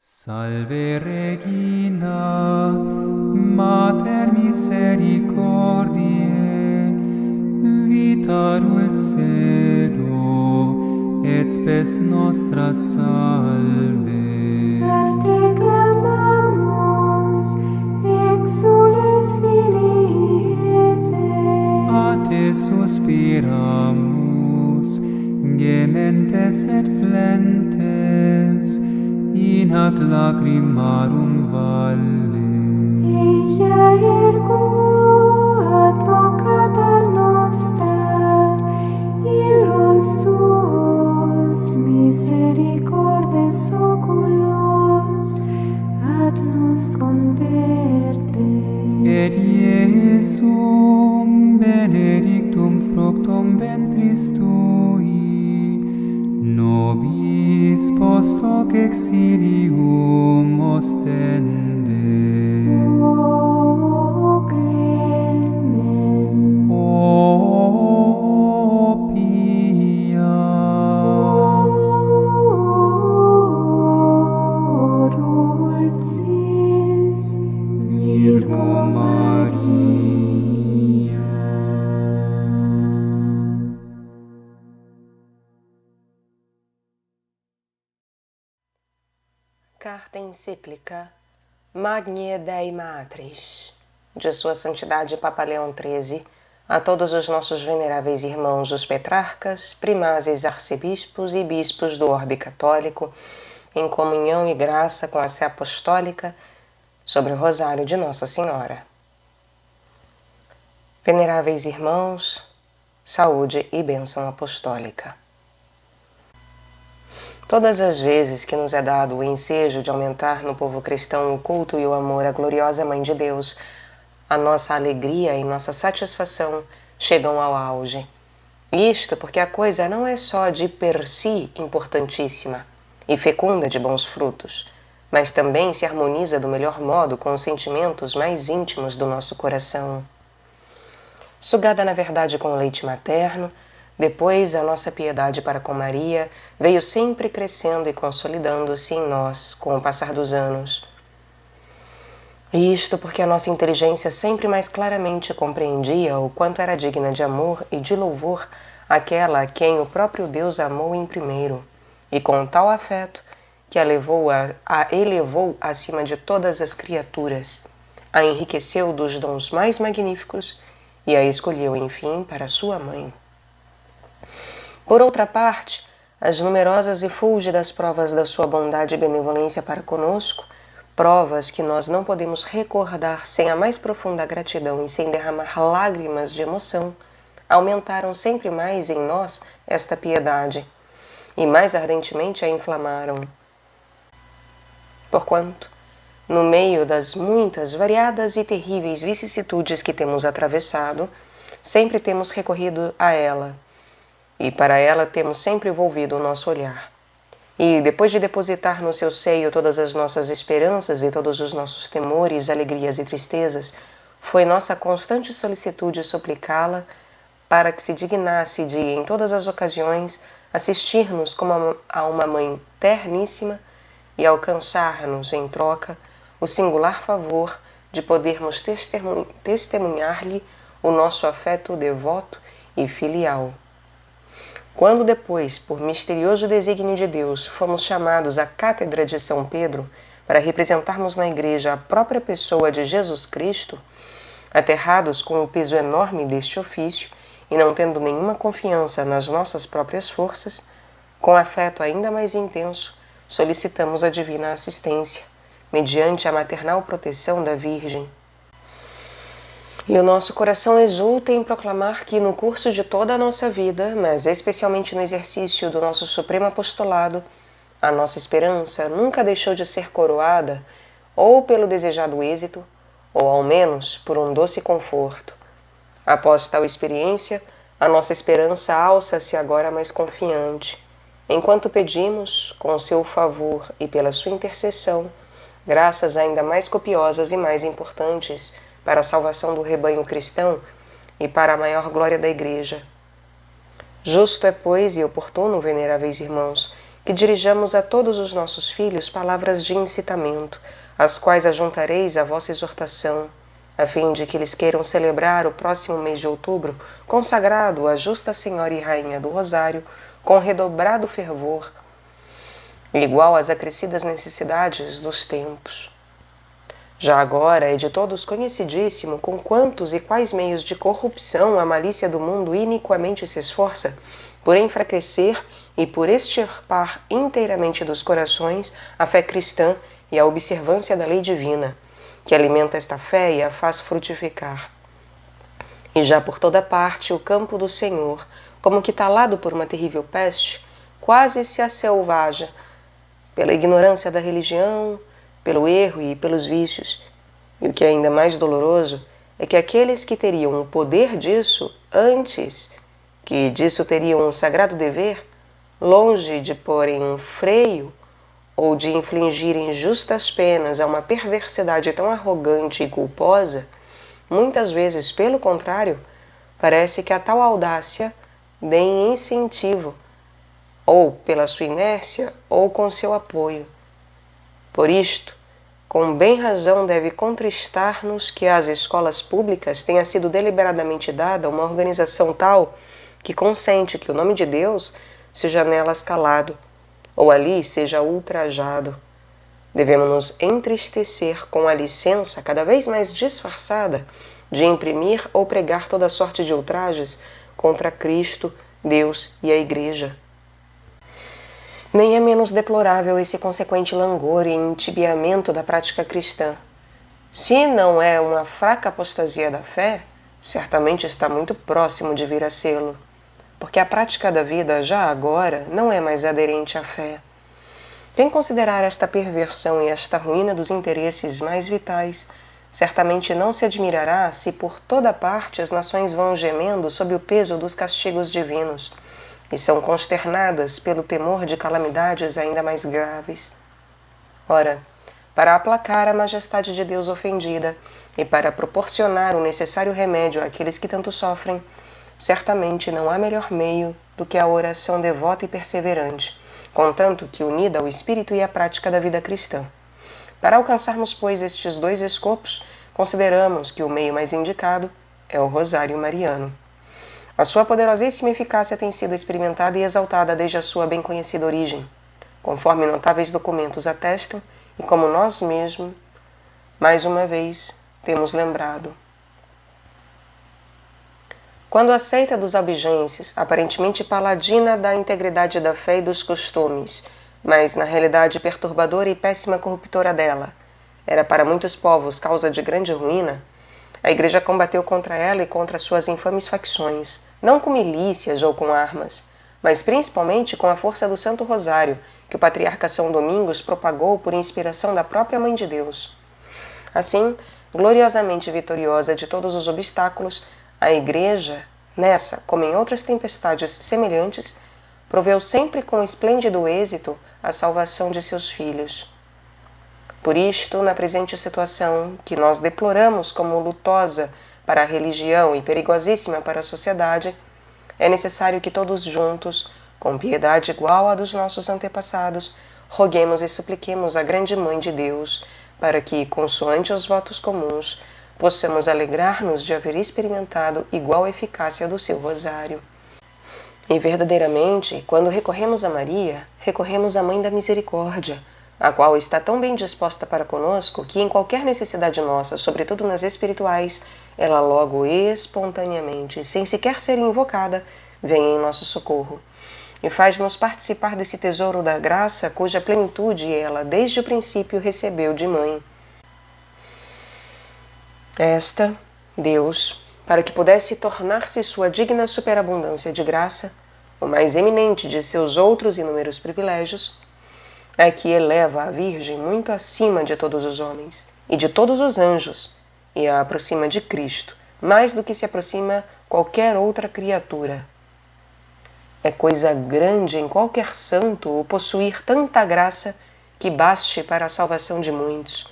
Salve Regina, Mater misericordiae, vita dulcedo, et spes nostra salve. Per te clamamus, exules filii Eve. A te suspiramus, gementes et flentes, in hac lacrimarum valle. Ea ergo advocata nostra, illos tuos misericordes oculos, ad nos converte. Et Iesum benedictum fructum ventris tui, nobis post hoc exilium ostende. O clemens, O pia, O dulcis Virgo Maria. Carta encíclica Magnae Dei Matris, de Sua Santidade Papa Leão XIII, a todos os nossos veneráveis irmãos, os petrarcas, primazes arcebispos e bispos do orbe católico, em comunhão e graça com a Sé Apostólica, sobre o Rosário de Nossa Senhora. Veneráveis irmãos, saúde e bênção apostólica. Todas as vezes que nos é dado o ensejo de aumentar no povo cristão o culto e o amor à gloriosa Mãe de Deus, a nossa alegria e nossa satisfação chegam ao auge. Isto porque a coisa não é só de per si importantíssima e fecunda de bons frutos, mas também se harmoniza do melhor modo com os sentimentos mais íntimos do nosso coração. Sugada na verdade com o leite materno, depois, a nossa piedade para com Maria veio sempre crescendo e consolidando-se em nós com o passar dos anos. Isto porque a nossa inteligência sempre mais claramente compreendia o quanto era digna de amor e de louvor aquela a quem o próprio Deus amou em primeiro, e com tal afeto que a elevou acima de todas as criaturas, a enriqueceu dos dons mais magníficos e a escolheu, enfim, para sua mãe. Por outra parte, as numerosas e fúlgidas provas da sua bondade e benevolência para conosco, provas que nós não podemos recordar sem a mais profunda gratidão e sem derramar lágrimas de emoção, aumentaram sempre mais em nós esta piedade e mais ardentemente a inflamaram. Porquanto, no meio das muitas, variadas e terríveis vicissitudes que temos atravessado, sempre temos recorrido a ela, e para ela temos sempre volvido o nosso olhar. E, depois de depositar no seu seio todas as nossas esperanças e todos os nossos temores, alegrias e tristezas, foi nossa constante solicitude suplicá-la para que se dignasse de, em todas as ocasiões, assistir-nos como a uma mãe terníssima e alcançar-nos, em troca, o singular favor de podermos testemunhar-lhe o nosso afeto devoto e filial. Quando depois, por misterioso desígnio de Deus, fomos chamados à Cátedra de São Pedro para representarmos na Igreja a própria pessoa de Jesus Cristo, aterrados com o peso enorme deste ofício e não tendo nenhuma confiança nas nossas próprias forças, com afeto ainda mais intenso, solicitamos a divina assistência, mediante a maternal proteção da Virgem. E o nosso coração exulta em proclamar que, no curso de toda a nossa vida, mas especialmente no exercício do nosso supremo apostolado, a nossa esperança nunca deixou de ser coroada ou pelo desejado êxito, ou ao menos por um doce conforto. Após tal experiência, a nossa esperança alça-se agora mais confiante, enquanto pedimos, com seu favor e pela sua intercessão, graças ainda mais copiosas e mais importantes para a salvação do rebanho cristão e para a maior glória da Igreja. Justo é, pois, e oportuno, veneráveis irmãos, que dirijamos a todos os nossos filhos palavras de incitamento, as quais ajuntareis à vossa exortação, a fim de que eles queiram celebrar o próximo mês de outubro, consagrado à Justa Senhora e Rainha do Rosário, com redobrado fervor, igual às acrescidas necessidades dos tempos. Já agora é de todos conhecidíssimo com quantos e quais meios de corrupção a malícia do mundo iniquamente se esforça por enfraquecer e por extirpar inteiramente dos corações a fé cristã e a observância da lei divina, que alimenta esta fé e a faz frutificar. E já por toda parte o campo do Senhor, como que talado por uma terrível peste, quase se asselvaja pela ignorância da religião, pelo erro e pelos vícios. E o que é ainda mais doloroso é que aqueles que teriam o poder disso antes, que disso teriam um sagrado dever, longe de porem um freio ou de infligirem justas penas a uma perversidade tão arrogante e culposa, muitas vezes, pelo contrário, parece que a tal audácia deem incentivo, ou pela sua inércia, ou com seu apoio. Por isto, com bem razão deve contristar-nos que às escolas públicas tenha sido deliberadamente dada uma organização tal que consente que o nome de Deus seja nelas calado, ou ali seja ultrajado. Devemos nos entristecer com a licença cada vez mais disfarçada de imprimir ou pregar toda sorte de ultrajes contra Cristo, Deus e a Igreja. Nem é menos deplorável esse consequente langor e entibiamento da prática cristã. Se não é uma fraca apostasia da fé, certamente está muito próximo de vir a sê-lo, porque a prática da vida já agora não é mais aderente à fé. Quem considerar esta perversão e esta ruína dos interesses mais vitais, certamente não se admirará se por toda parte as nações vão gemendo sob o peso dos castigos divinos, e são consternadas pelo temor de calamidades ainda mais graves. Ora, para aplacar a majestade de Deus ofendida e para proporcionar o necessário remédio àqueles que tanto sofrem, certamente não há melhor meio do que a oração devota e perseverante, contanto que unida ao espírito e à prática da vida cristã. Para alcançarmos, pois, estes dois escopos, consideramos que o meio mais indicado é o Rosário Mariano. A sua poderosíssima eficácia tem sido experimentada e exaltada desde a sua bem conhecida origem, conforme notáveis documentos atestam e como nós mesmos, mais uma vez, temos lembrado. Quando a seita dos albigenses, aparentemente paladina da integridade da fé e dos costumes, mas na realidade perturbadora e péssima corruptora dela, era para muitos povos causa de grande ruína, a Igreja combateu contra ela e contra suas infames facções, não com milícias ou com armas, mas principalmente com a força do Santo Rosário, que o patriarca São Domingos propagou por inspiração da própria Mãe de Deus. Assim, gloriosamente vitoriosa de todos os obstáculos, a Igreja, nessa, como em outras tempestades semelhantes, proveu sempre com esplêndido êxito a salvação de seus filhos. Por isto, na presente situação, que nós deploramos como lutosa para a religião e perigosíssima para a sociedade, é necessário que todos juntos, com piedade igual à dos nossos antepassados, roguemos e supliquemos a grande Mãe de Deus, para que, consoante os votos comuns, possamos alegrar-nos de haver experimentado igual eficácia do seu rosário. E verdadeiramente, quando recorremos a Maria, recorremos à Mãe da Misericórdia, a qual está tão bem disposta para conosco que em qualquer necessidade nossa, sobretudo nas espirituais, ela logo espontaneamente, sem sequer ser invocada, vem em nosso socorro e faz-nos participar desse tesouro da graça cuja plenitude ela desde o princípio recebeu de Mãe. Esta, Deus, para que pudesse tornar-se sua digna superabundância de graça, o mais eminente de seus outros inúmeros privilégios, é que eleva a Virgem muito acima de todos os homens e de todos os anjos, e a aproxima de Cristo, mais do que se aproxima qualquer outra criatura. É coisa grande em qualquer santo o possuir tanta graça que baste para a salvação de muitos,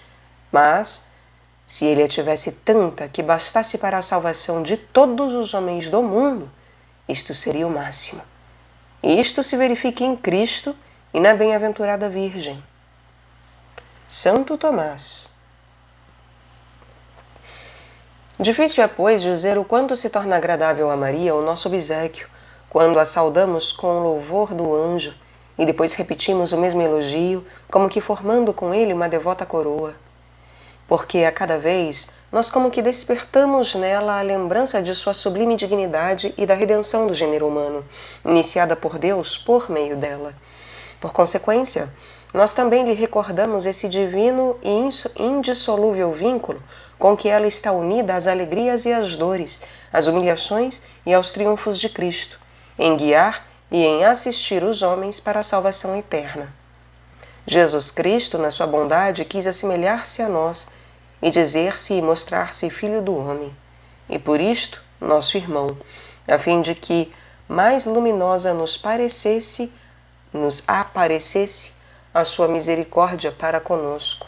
mas, se ele a tivesse tanta que bastasse para a salvação de todos os homens do mundo, isto seria o máximo. E isto se verifica em Cristo, e na bem-aventurada Virgem. Santo Tomás. Difícil é, pois, dizer o quanto se torna agradável a Maria o nosso obséquio, quando a saudamos com o louvor do anjo e depois repetimos o mesmo elogio, como que formando com ele uma devota coroa. Porque a cada vez nós como que despertamos nela a lembrança de sua sublime dignidade e da redenção do gênero humano, iniciada por Deus por meio dela. Por consequência, nós também lhe recordamos esse divino e indissolúvel vínculo com que ela está unida às alegrias e às dores, às humilhações e aos triunfos de Cristo, em guiar e em assistir os homens para a salvação eterna. Jesus Cristo, na sua bondade, quis assemelhar-se a nós e dizer-se e mostrar-se Filho do homem, e por isto, nosso irmão, a fim de que mais luminosa nos aparecesse a sua misericórdia para conosco.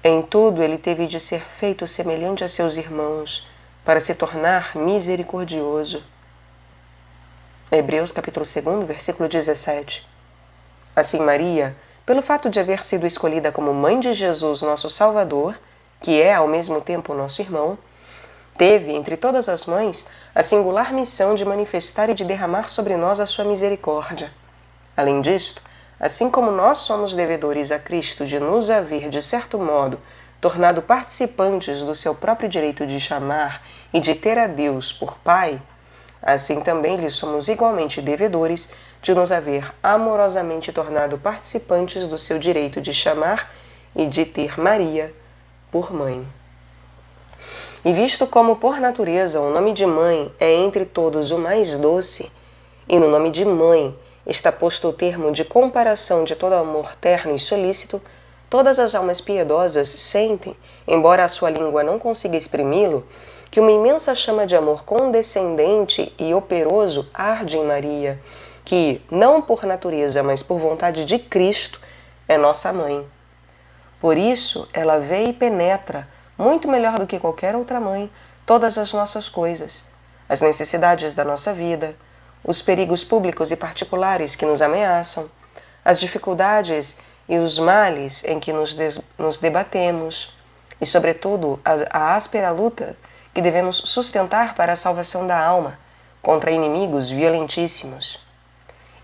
Em tudo ele teve de ser feito semelhante a seus irmãos, para se tornar misericordioso. Hebreus capítulo 2, versículo 17. Assim Maria, pelo fato de haver sido escolhida como mãe de Jesus, nosso Salvador, que é ao mesmo tempo nosso irmão, teve, entre todas as mães, a singular missão de manifestar e de derramar sobre nós a sua misericórdia. Além disto, assim como nós somos devedores a Cristo de nos haver, de certo modo, tornado participantes do seu próprio direito de chamar e de ter a Deus por Pai, assim também lhe somos igualmente devedores de nos haver amorosamente tornado participantes do seu direito de chamar e de ter Maria por mãe. E visto como por natureza o nome de mãe é entre todos o mais doce, e no nome de mãe está posto o termo de comparação de todo amor terno e solícito, todas as almas piedosas sentem, embora a sua língua não consiga exprimi-lo, que uma imensa chama de amor condescendente e operoso arde em Maria, que, não por natureza, mas por vontade de Cristo, é nossa mãe. Por isso, ela vê e penetra, muito melhor do que qualquer outra mãe, todas as nossas coisas, as necessidades da nossa vida, os perigos públicos e particulares que nos ameaçam, as dificuldades e os males em que nos debatemos, e, sobretudo, a áspera luta que devemos sustentar para a salvação da alma contra inimigos violentíssimos.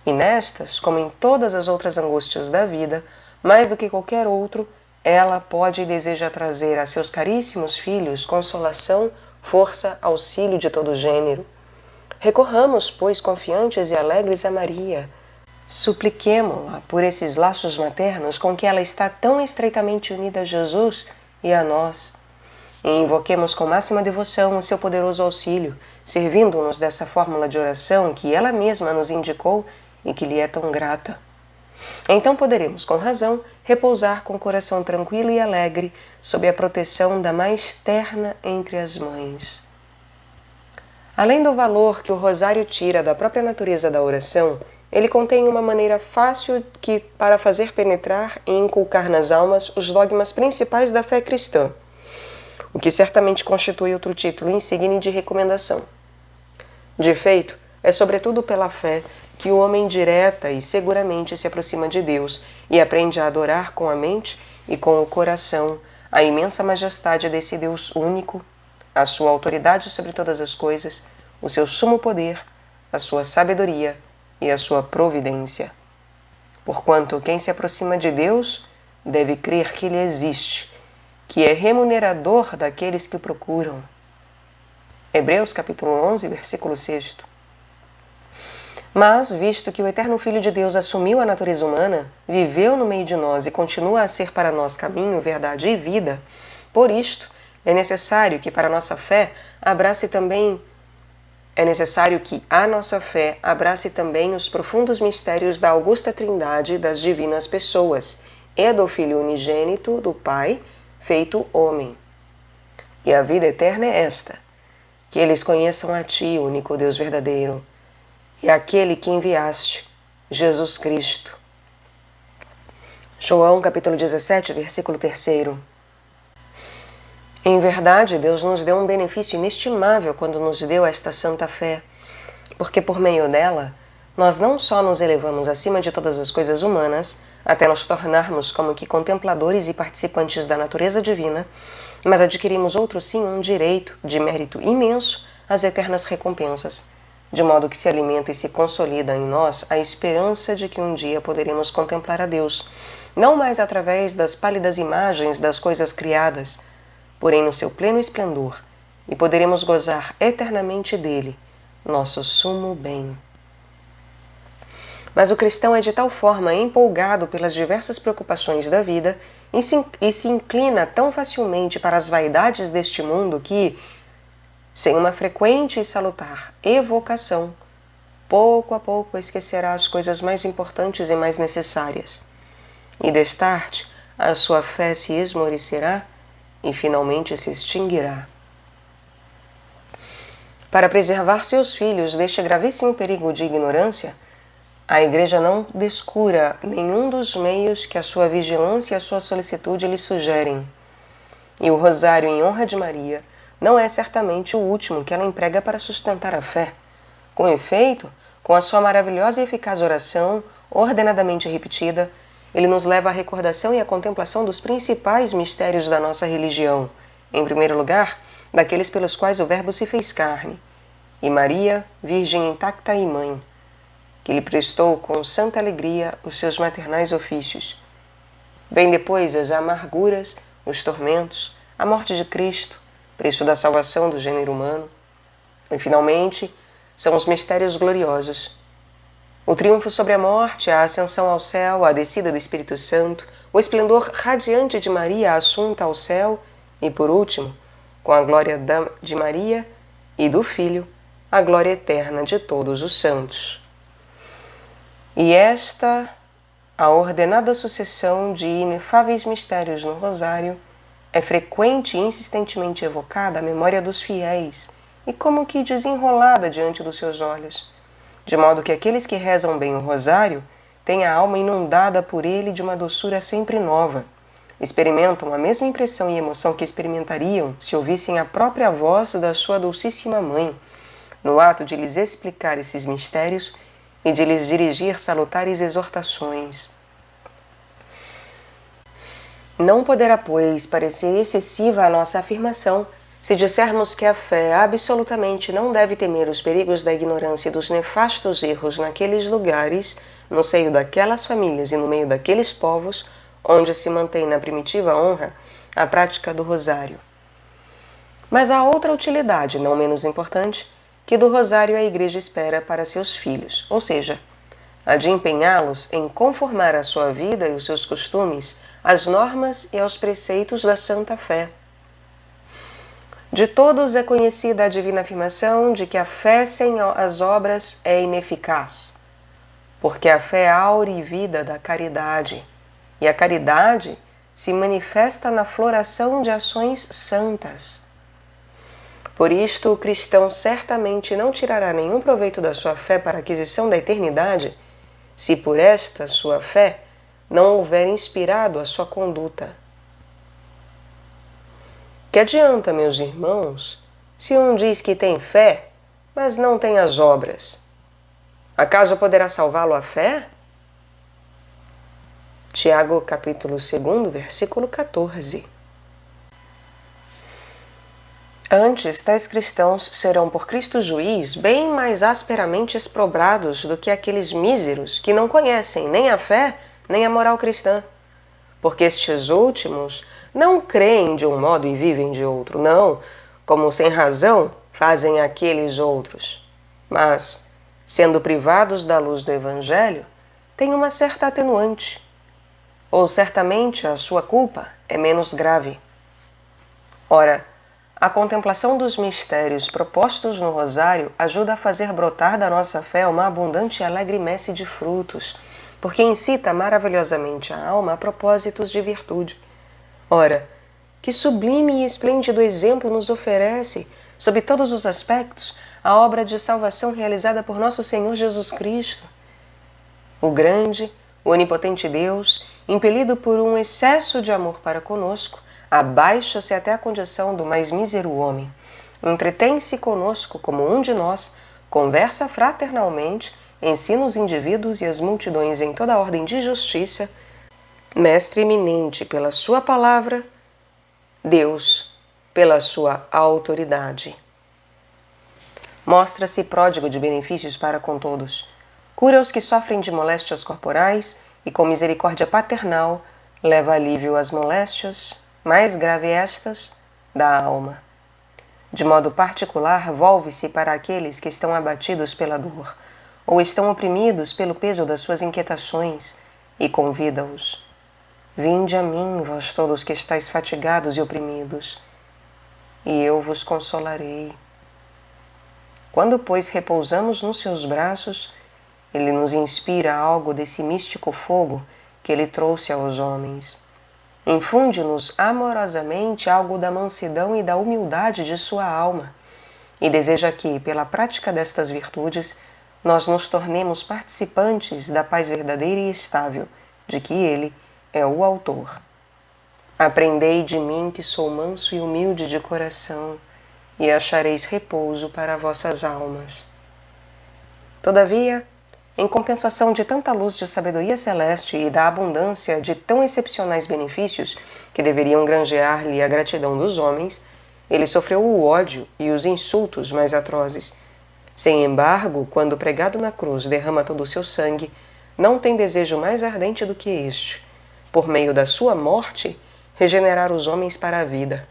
E nestas, como em todas as outras angústias da vida, mais do que qualquer outro, ela pode e deseja trazer a seus caríssimos filhos consolação, força, auxílio de todo gênero. Recorramos, pois, confiantes e alegres a Maria. Supliquemo-la por esses laços maternos com que ela está tão estreitamente unida a Jesus e a nós. E invoquemos com máxima devoção o seu poderoso auxílio, servindo-nos dessa fórmula de oração que ela mesma nos indicou e que lhe é tão grata. Então poderemos, com razão, repousar com o coração tranquilo e alegre sob a proteção da mais terna entre as mães. Além do valor que o rosário tira da própria natureza da oração, ele contém uma maneira fácil para fazer penetrar e inculcar nas almas os dogmas principais da fé cristã, o que certamente constitui outro título insigne de recomendação. De efeito, é sobretudo pela fé que o homem direta e seguramente se aproxima de Deus e aprende a adorar com a mente e com o coração a imensa majestade desse Deus único, a sua autoridade sobre todas as coisas, o seu sumo poder, a sua sabedoria e a sua providência. Porquanto quem se aproxima de Deus deve crer que Ele existe, que é remunerador daqueles que o procuram. Hebreus capítulo 11, versículo 6. Mas, visto que o eterno Filho de Deus assumiu a natureza humana, viveu no meio de nós e continua a ser para nós caminho, verdade e vida, por isto é necessário que a nossa fé abrace também os profundos mistérios da augusta trindade das divinas pessoas e do Filho unigênito do Pai, feito homem. E a vida eterna é esta, que eles conheçam a Ti, único Deus verdadeiro, e aquele que enviaste, Jesus Cristo. João capítulo 17, versículo 3. Em verdade, Deus nos deu um benefício inestimável quando nos deu esta santa fé, porque por meio dela nós não só nos elevamos acima de todas as coisas humanas, até nos tornarmos como que contempladores e participantes da natureza divina, mas adquirimos outro sim um direito de mérito imenso às eternas recompensas, de modo que se alimenta e se consolida em nós a esperança de que um dia poderemos contemplar a Deus, não mais através das pálidas imagens das coisas criadas, porém no seu pleno esplendor, e poderemos gozar eternamente dele, nosso sumo bem. Mas o cristão é de tal forma empolgado pelas diversas preocupações da vida e se inclina tão facilmente para as vaidades deste mundo que, sem uma frequente e salutar evocação, pouco a pouco esquecerá as coisas mais importantes e mais necessárias. E destarte, a sua fé se esmorecerá e finalmente se extinguirá. Para preservar seus filhos deste gravíssimo perigo de ignorância, a Igreja não descura nenhum dos meios que a sua vigilância e a sua solicitude lhe sugerem. E o rosário em honra de Maria não é certamente o último que ela emprega para sustentar a fé. Com efeito, com a sua maravilhosa e eficaz oração, ordenadamente repetida, ele nos leva à recordação e à contemplação dos principais mistérios da nossa religião, em primeiro lugar, daqueles pelos quais o Verbo se fez carne, e Maria, Virgem intacta e Mãe, que lhe prestou com santa alegria os seus maternais ofícios. Vem depois as amarguras, os tormentos, a morte de Cristo, preço da salvação do gênero humano. E, finalmente, são os mistérios gloriosos. O triunfo sobre a morte, a ascensão ao céu, a descida do Espírito Santo, o esplendor radiante de Maria assunta ao céu e, por último, com a glória de Maria e do Filho, a glória eterna de todos os santos. E esta, a ordenada sucessão de inefáveis mistérios no rosário, é frequente e insistentemente evocada à memória dos fiéis e como que desenrolada diante dos seus olhos, de modo que aqueles que rezam bem o rosário têm a alma inundada por ele de uma doçura sempre nova, experimentam a mesma impressão e emoção que experimentariam se ouvissem a própria voz da sua Dulcíssima Mãe, no ato de lhes explicar esses mistérios e de lhes dirigir salutares exortações. Não poderá, pois, parecer excessiva a nossa afirmação se dissermos que a fé absolutamente não deve temer os perigos da ignorância e dos nefastos erros naqueles lugares, no seio daquelas famílias e no meio daqueles povos, onde se mantém na primitiva honra a prática do rosário. Mas há outra utilidade, não menos importante, que do rosário a Igreja espera para seus filhos, ou seja, a de empenhá-los em conformar a sua vida e os seus costumes às normas e aos preceitos da Santa Fé. De todos é conhecida a divina afirmação de que a fé sem as obras é ineficaz, porque a fé é aura e vida da caridade, e a caridade se manifesta na floração de ações santas. Por isto, o cristão certamente não tirará nenhum proveito da sua fé para a aquisição da eternidade, se por esta sua fé não houver inspirado a sua conduta. Que adianta, meus irmãos, se um diz que tem fé, mas não tem as obras? Acaso poderá salvá-lo a fé? Tiago, capítulo 2, versículo 14. Antes, tais cristãos serão por Cristo juiz bem mais asperamente exprobrados do que aqueles míseros que não conhecem nem a fé nem a moral cristã, porque estes últimos não creem de um modo e vivem de outro, não, como sem razão fazem aqueles outros, mas, sendo privados da luz do Evangelho, têm uma certa atenuante, ou certamente a sua culpa é menos grave. Ora, a contemplação dos mistérios propostos no rosário ajuda a fazer brotar da nossa fé uma abundante e alegre messe de frutos, porque incita maravilhosamente a alma a propósitos de virtude. Ora, que sublime e esplêndido exemplo nos oferece, sob todos os aspectos, a obra de salvação realizada por nosso Senhor Jesus Cristo. O grande, o onipotente Deus, impelido por um excesso de amor para conosco, abaixa-se até a condição do mais mísero homem, entretém-se conosco como um de nós, conversa fraternalmente ensina os indivíduos e as multidões em toda a ordem de justiça, mestre eminente pela sua palavra, Deus pela sua autoridade. Mostra-se pródigo de benefícios para com todos, cura os que sofrem de moléstias corporais e com misericórdia paternal leva alívio às moléstias, mais grave estas, da alma. De modo particular, volve-se para aqueles que estão abatidos pela dor, ou estão oprimidos pelo peso das suas inquietações, e convida-os. Vinde a mim, vós todos que estáis fatigados e oprimidos, e eu vos consolarei. Quando, pois, repousamos nos seus braços, ele nos inspira algo desse místico fogo que ele trouxe aos homens. Infunde-nos amorosamente algo da mansidão e da humildade de sua alma, e deseja que, pela prática destas virtudes, nós nos tornemos participantes da paz verdadeira e estável, de que ele é o autor. Aprendei de mim que sou manso e humilde de coração, e achareis repouso para vossas almas. Todavia, em compensação de tanta luz de sabedoria celeste e da abundância de tão excepcionais benefícios que deveriam granjear-lhe a gratidão dos homens, ele sofreu o ódio e os insultos mais atrozes. Sem embargo, quando pregado na cruz derrama todo o seu sangue, não tem desejo mais ardente do que este, por meio da sua morte, regenerar os homens para a vida.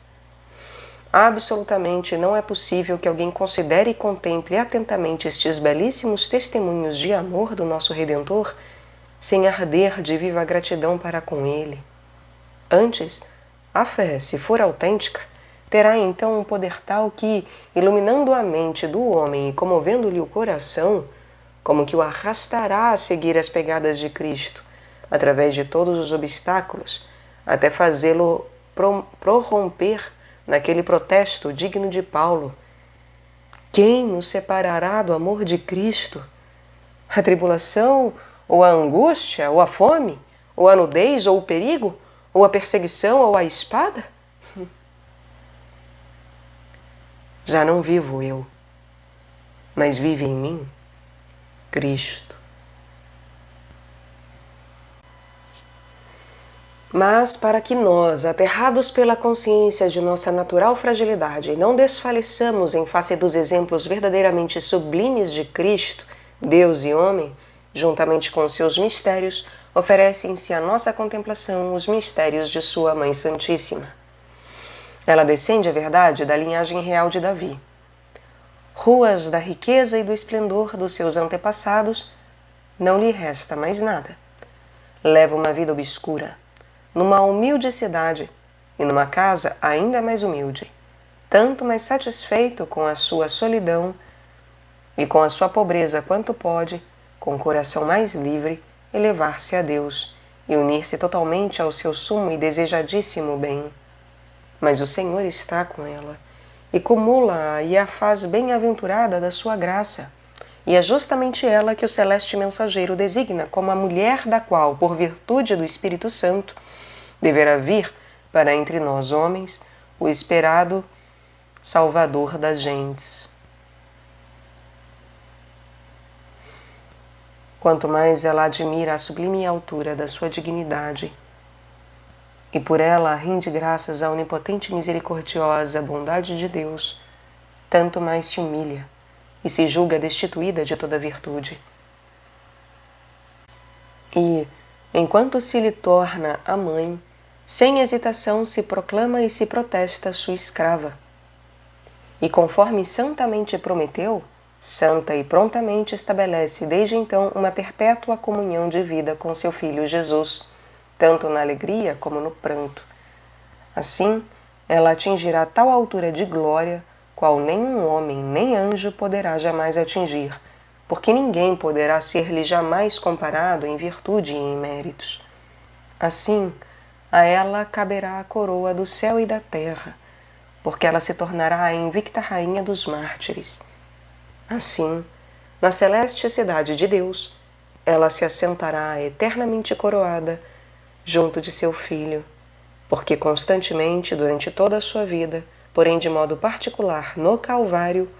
Absolutamente não é possível que alguém considere e contemple atentamente estes belíssimos testemunhos de amor do nosso Redentor sem arder de viva gratidão para com ele. Antes, a fé, se for autêntica, terá então um poder tal que, iluminando a mente do homem e comovendo-lhe o coração, como que o arrastará a seguir as pegadas de Cristo, através de todos os obstáculos, até fazê-lo prorromper naquele protesto digno de Paulo: quem nos separará do amor de Cristo? A tribulação, ou a angústia, ou a fome, ou a nudez, ou o perigo, ou a perseguição, ou a espada? Já não vivo eu, mas vive em mim Cristo. Mas para que nós, aterrados pela consciência de nossa natural fragilidade, não desfaleçamos em face dos exemplos verdadeiramente sublimes de Cristo, Deus e homem, juntamente com seus mistérios, oferecem-se à nossa contemplação os mistérios de sua Mãe Santíssima. Ela descende, a verdade, da linhagem real de Davi. Ruas da riqueza e do esplendor dos seus antepassados, não lhe resta mais nada. Leva uma vida obscura, numa humilde cidade e numa casa ainda mais humilde, tanto mais satisfeito com a sua solidão e com a sua pobreza quanto pode, com o coração mais livre, elevar-se a Deus e unir-se totalmente ao seu sumo e desejadíssimo bem. Mas o Senhor está com ela e cumula-a e a faz bem-aventurada da sua graça. E é justamente ela que o celeste mensageiro designa como a mulher da qual, por virtude do Espírito Santo, deverá vir para entre nós homens o esperado Salvador das gentes. Quanto mais ela admira a sublime altura da sua dignidade, e por ela rende graças à onipotente e misericordiosa bondade de Deus, tanto mais se humilha e se julga destituída de toda virtude. E, enquanto se lhe torna a mãe, sem hesitação se proclama e se protesta sua escrava. E conforme santamente prometeu, santa e prontamente estabelece desde então uma perpétua comunhão de vida com seu Filho Jesus, tanto na alegria como no pranto. Assim, ela atingirá tal altura de glória, qual nenhum homem nem anjo poderá jamais atingir, porque ninguém poderá ser-lhe jamais comparado em virtude e em méritos. Assim, a ela caberá a coroa do céu e da terra, porque ela se tornará a invicta rainha dos mártires. Assim, na celeste cidade de Deus, ela se assentará eternamente coroada junto de seu Filho, porque constantemente, durante toda a sua vida, porém de modo particular no Calvário,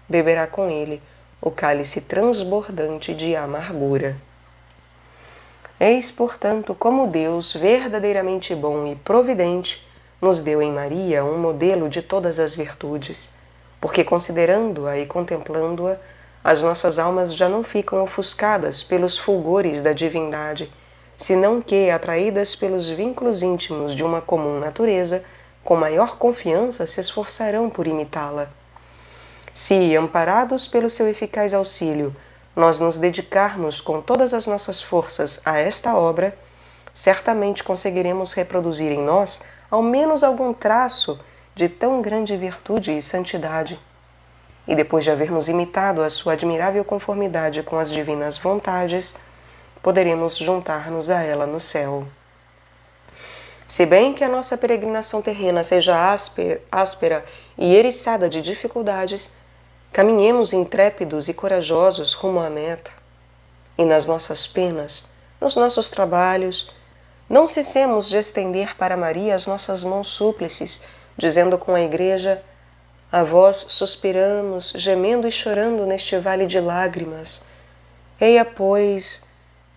beberá com ele o cálice transbordante de amargura. Eis, portanto, como Deus, verdadeiramente bom e providente, nos deu em Maria um modelo de todas as virtudes, porque considerando-a e contemplando-a, as nossas almas já não ficam ofuscadas pelos fulgores da divindade, senão que, atraídas pelos vínculos íntimos de uma comum natureza, com maior confiança se esforçarão por imitá-la. Se, amparados pelo seu eficaz auxílio, nós nos dedicarmos com todas as nossas forças a esta obra, certamente conseguiremos reproduzir em nós ao menos algum traço de tão grande virtude e santidade. E depois de havermos imitado a sua admirável conformidade com as divinas vontades, poderemos juntar-nos a ela no céu. Se bem que a nossa peregrinação terrena seja áspera e eriçada de dificuldades, caminhemos intrépidos e corajosos rumo à meta. E nas nossas penas, nos nossos trabalhos, não cessemos de estender para Maria as nossas mãos súplices, dizendo com a Igreja: a vós suspiramos, gemendo e chorando neste vale de lágrimas. Eia, pois,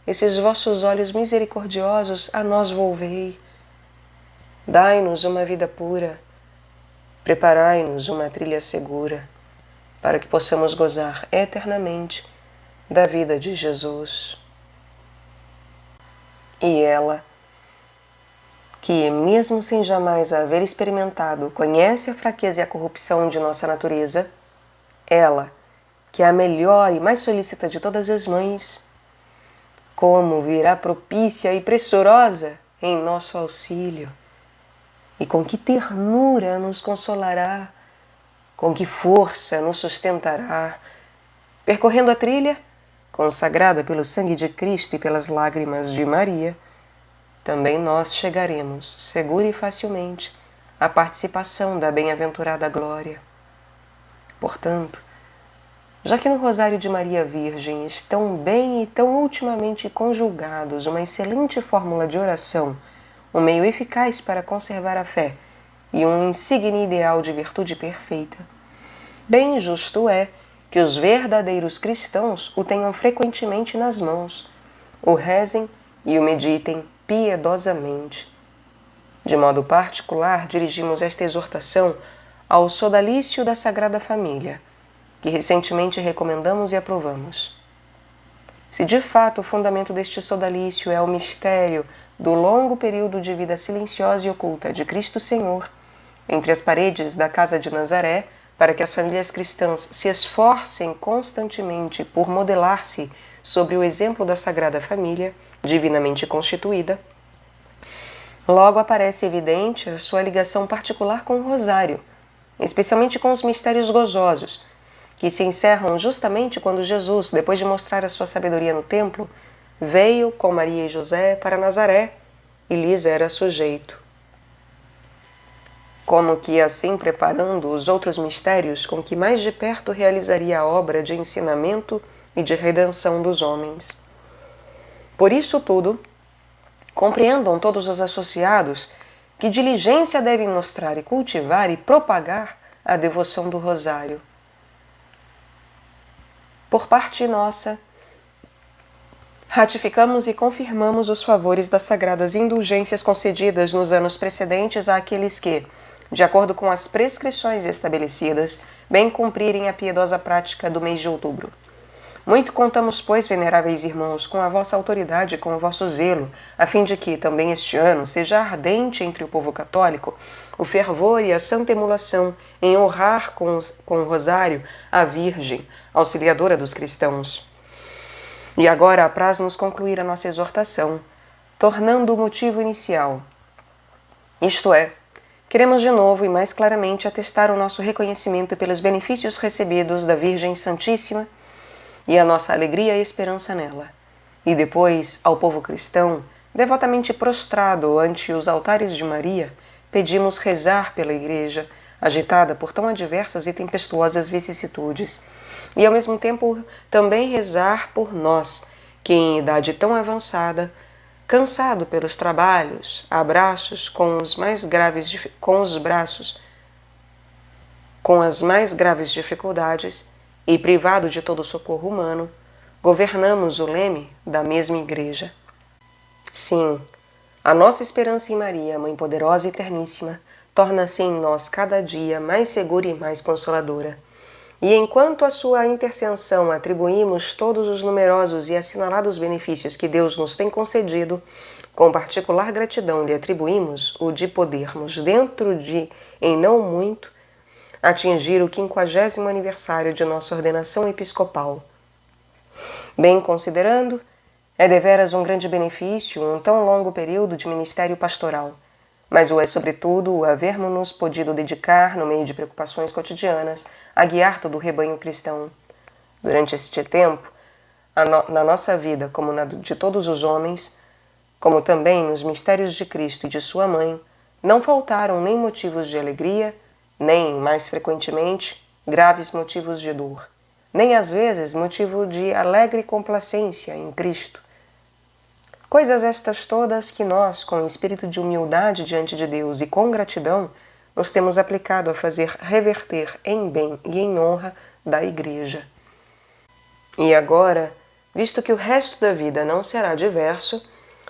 esses vossos olhos misericordiosos a nós volvei. Dai-nos uma vida pura, preparai-nos uma trilha segura, para que possamos gozar eternamente da vida de Jesus. E ela, que, mesmo sem jamais a haver experimentado, conhece a fraqueza e a corrupção de nossa natureza, ela, que é a melhor e mais solícita de todas as mães, como virá propícia e pressurosa em nosso auxílio, e com que ternura nos consolará, com que força nos sustentará, percorrendo a trilha, consagrada pelo sangue de Cristo e pelas lágrimas de Maria, também nós chegaremos, segura e facilmente, à participação da bem-aventurada glória. Portanto, já que no Rosário de Maria Virgem estão bem e tão ultimamente conjugados uma excelente fórmula de oração, um meio eficaz para conservar a fé e um insigne ideal de virtude perfeita, bem justo é que os verdadeiros cristãos o tenham frequentemente nas mãos, o rezem e o meditem piedosamente. De modo particular, dirigimos esta exortação ao sodalício da Sagrada Família, que recentemente recomendamos e aprovamos. Se de fato o fundamento deste sodalício é o mistério do longo período de vida silenciosa e oculta de Cristo Senhor, entre as paredes da casa de Nazaré, para que as famílias cristãs se esforcem constantemente por modelar-se sobre o exemplo da Sagrada Família, divinamente constituída, logo aparece evidente a sua ligação particular com o Rosário, especialmente com os mistérios gozosos, que se encerram justamente quando Jesus, depois de mostrar a sua sabedoria no templo, veio com Maria e José para Nazaré e lhes era sujeito. Como que assim preparando os outros mistérios com que mais de perto realizaria a obra de ensinamento e de redenção dos homens. Por isso tudo, compreendam todos os associados que diligência devem mostrar e cultivar e propagar a devoção do Rosário. Por parte nossa, ratificamos e confirmamos os favores das sagradas indulgências concedidas nos anos precedentes àqueles que, de acordo com as prescrições estabelecidas, bem cumprirem a piedosa prática do mês de outubro. Muito contamos, pois, veneráveis irmãos, com a vossa autoridade e com o vosso zelo, a fim de que, também este ano, seja ardente entre o povo católico o fervor e a santa emulação em honrar com o rosário a Virgem, auxiliadora dos cristãos. E agora apraz-nos concluir a nossa exortação, tornando o motivo inicial. Isto é, queremos de novo e mais claramente atestar o nosso reconhecimento pelos benefícios recebidos da Virgem Santíssima e a nossa alegria e esperança nela. E depois, ao povo cristão, devotamente prostrado ante os altares de Maria, pedimos rezar pela Igreja, agitada por tão adversas e tempestuosas vicissitudes, e ao mesmo tempo também rezar por nós, que em idade tão avançada, cansado pelos trabalhos, abraços com as mais graves dificuldades, e privado de todo socorro humano, governamos o leme da mesma Igreja. Sim, a nossa esperança em Maria, Mãe poderosa e eterníssima, torna-se em nós cada dia mais segura e mais consoladora. E enquanto à sua intercessão atribuímos todos os numerosos e assinalados benefícios que Deus nos tem concedido, com particular gratidão lhe atribuímos o de podermos, dentro de, em não muito, atingir o 50º aniversário de nossa ordenação episcopal. Bem considerando, é deveras um grande benefício um tão longo período de ministério pastoral, mas o é sobretudo o havermos-nos podido dedicar, no meio de preocupações cotidianas, a guiar todo o rebanho cristão. Durante este tempo, na nossa vida, como na de todos os homens, como também nos mistérios de Cristo e de sua Mãe, não faltaram nem motivos de alegria, nem, mais frequentemente, graves motivos de dor, nem às vezes motivo de alegre complacência em Cristo. Coisas estas todas que nós, com espírito de humildade diante de Deus e com gratidão, nos temos aplicado a fazer reverter em bem e em honra da Igreja. E agora, visto que o resto da vida não será diverso,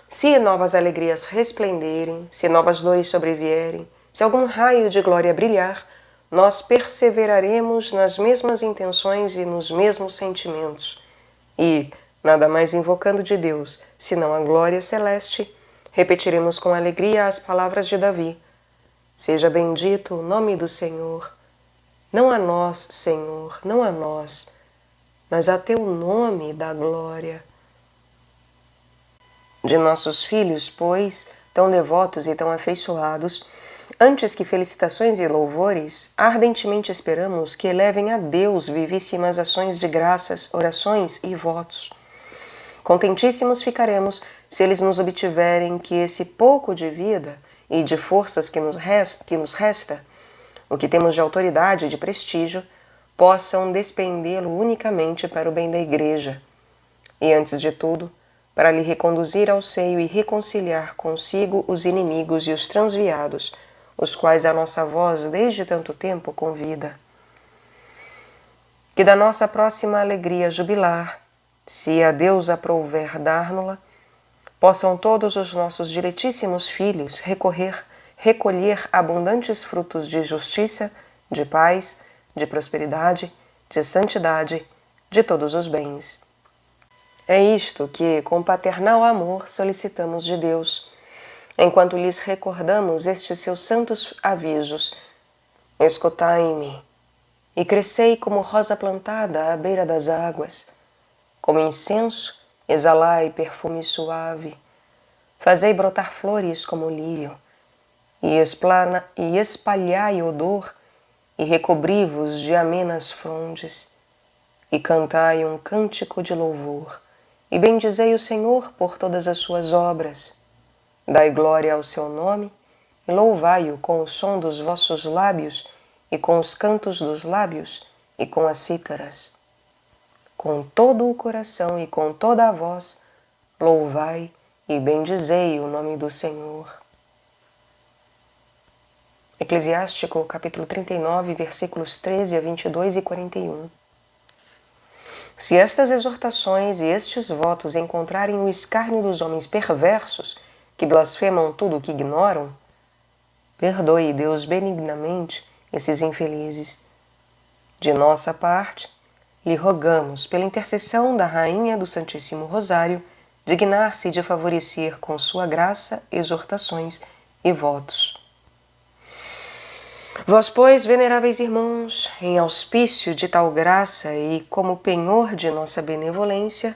se novas alegrias resplenderem, se novas dores sobrevierem, se algum raio de glória brilhar, nós perseveraremos nas mesmas intenções e nos mesmos sentimentos. E, nada mais invocando de Deus, senão a glória celeste, repetiremos com alegria as palavras de Davi: seja bendito o nome do Senhor. Não a nós, Senhor, não a nós, mas a teu nome dá glória. De nossos filhos, pois, tão devotos e tão afeiçoados, antes que felicitações e louvores, ardentemente esperamos que elevem a Deus vivíssimas ações de graças, orações e votos. Contentíssimos ficaremos se eles nos obtiverem que esse pouco de vida e de forças que nos resta, o que temos de autoridade e de prestígio, possam despendê-lo unicamente para o bem da Igreja, e antes de tudo, para lhe reconduzir ao seio e reconciliar consigo os inimigos e os transviados, os quais a nossa voz desde tanto tempo convida. Que da nossa próxima alegria jubilar, se a Deus aprouver dar-no-la, possam todos os nossos diletíssimos filhos recolher abundantes frutos de justiça, de paz, de prosperidade, de santidade, de todos os bens. É isto que, com paternal amor, solicitamos de Deus, enquanto lhes recordamos estes seus santos avisos: escutai-me, e crescei como rosa plantada à beira das águas, como incenso, exalai perfume suave, fazei brotar flores como lírio, e espalhai odor, e recobri-vos de amenas frondes, e cantai um cântico de louvor, e bendizei o Senhor por todas as suas obras. Dai glória ao seu nome, e louvai-o com o som dos vossos lábios, e com os cantos dos lábios, e com as cítaras. Com todo o coração e com toda a voz, louvai e bendizei o nome do Senhor. Eclesiástico, capítulo 39, versículos 13 a 22 e 41. Se estas exortações e estes votos encontrarem o escárnio dos homens perversos, que blasfemam tudo o que ignoram, perdoe Deus benignamente esses infelizes. De nossa parte, lhe rogamos, pela intercessão da Rainha do Santíssimo Rosário, dignar-se de favorecer com sua graça exortações e votos. Vós, pois, veneráveis irmãos, em auspício de tal graça e como penhor de nossa benevolência,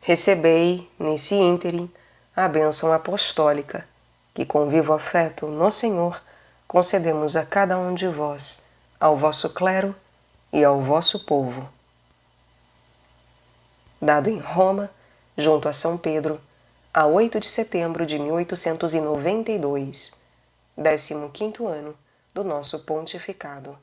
recebei, nesse ínterim, a bênção apostólica, que com vivo afeto no Senhor concedemos a cada um de vós, ao vosso clero e ao vosso povo. Dado em Roma, junto a São Pedro, a 8 de setembro de 1892, 15º ano do nosso pontificado.